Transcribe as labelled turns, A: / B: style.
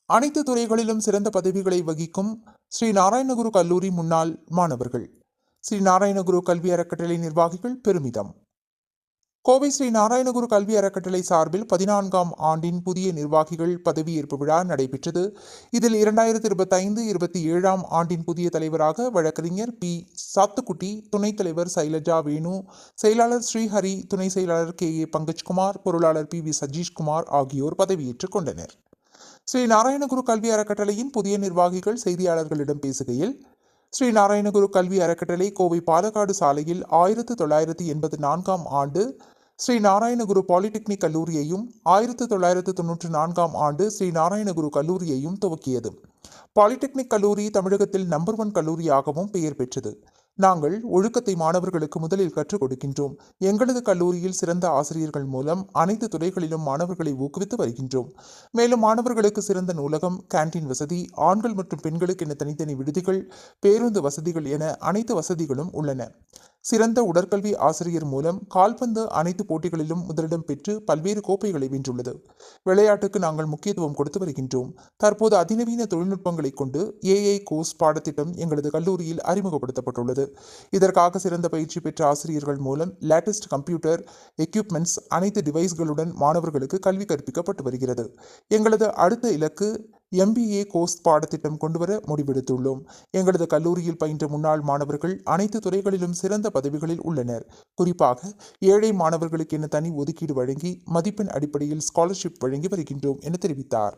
A: அனைத்து துறைகளிலும் சிறந்த பதவிகளை வகிக்கும் ஸ்ரீ நாராயணகுரு கல்லூரி முன்னாள் மாணவர்கள். ஸ்ரீ நாராயணகுரு கல்வி அறக்கட்டளை நிர்வாகிகள் பெருமிதம். கோவை ஸ்ரீ நாராயணகுரு கல்வி அறக்கட்டளை சார்பில் 14ஆம் ஆண்டின் புதிய நிர்வாகிகள் பதவியேற்பு விழா நடைபெற்றது. இதில் 2025-27ஆம் ஆண்டின் புதிய தலைவராக வழக்கறிஞர் பி. சாத்துக்குட்டி, துணைத் தலைவர் சைலஜா வேணு, செயலாளர் ஸ்ரீஹரி, துணை செயலாளர் கே. ஏ. பங்கஜ்குமார், பொருளாளர் பி. வி. சஜீஷ்குமார் ஆகியோர் பதவியேற்றுக் கொண்டனர். ஸ்ரீ நாராயணகுரு கல்வி அறக்கட்டளையின் புதிய நிர்வாகிகள் செய்தியாளர்களிடம் பேசுகையில், ஸ்ரீ நாராயணகுரு கல்வி அறக்கட்டளை கோவை பாலக்காடு சாலையில் 1984ஆம் ஆண்டு ஸ்ரீ நாராயணகுரு பாலிடெக்னிக் கல்லூரியையும் 1994ஆம் ஆண்டு ஸ்ரீ நாராயணகுரு கல்லூரியையும் துவக்கியது. பாலிடெக்னிக் கல்லூரி தமிழகத்தில் நம்பர் 1 கல்லூரியாகவும் பெயர் பெற்றது. நாங்கள் ஒழுக்கத்தை மாணவர்களுக்கு முதலில் கற்றுக் கொடுக்கின்றோம். எங்களது கல்லூரியில் சிறந்த ஆசிரியர்கள் மூலம் அனைத்து துறைகளிலும் மாணவர்களை ஊக்குவித்து வருகின்றோம். மேலும் மாணவர்களுக்கு சிறந்த நூலகம், கேண்டீன் வசதி, ஆண்கள் மற்றும் பெண்களுக்கு என தனித்தனி விடுதிகள், பேருந்து வசதிகள் என அனைத்து வசதிகளும் உள்ளன. சிறந்த உடற்கல்வி ஆசிரியர் மூலம் கால்பந்து அனைத்து போட்டிகளிலும் முதலிடம் பெற்று பல்வேறு கோப்பைகளை வென்றுள்ளது. விளையாட்டுக்கு நாங்கள் முக்கியத்துவம் கொடுத்து வருகின்றோம். தற்போது அதிநவீன தொழில்நுட்பங்களை கொண்டு AI கோர்ஸ் பாடத்திட்டம் எங்களது கல்லூரியில் அறிமுகப்படுத்தப்பட்டுள்ளது. இதற்காக சிறந்த பயிற்சி பெற்ற ஆசிரியர்கள் மூலம் லேட்டஸ்ட் கம்ப்யூட்டர் எக்யூப்மெண்ட்ஸ், அனைத்து டிவைஸ்களுடன் மாணவர்களுக்கு கல்வி கற்பிக்கப்பட்டு வருகிறது. எங்களது அடுத்த இலக்கு MBA கோர்ஸ் பாடத்திட்டம் கொண்டுவர முடிவெடுத்துள்ளோம். எங்களது கல்லூரியில் பயின்ற முன்னாள் மாணவர்கள் அனைத்து துறைகளிலும் சிறந்த பதவிகளில் உள்ளனர். குறிப்பாக ஏழை மாணவர்களுக்கு என தனி ஒதுக்கீடு வழங்கி மதிப்பெண் அடிப்படையில் ஸ்காலர்ஷிப் வழங்கி வருகின்றோம் என தெரிவித்தார்.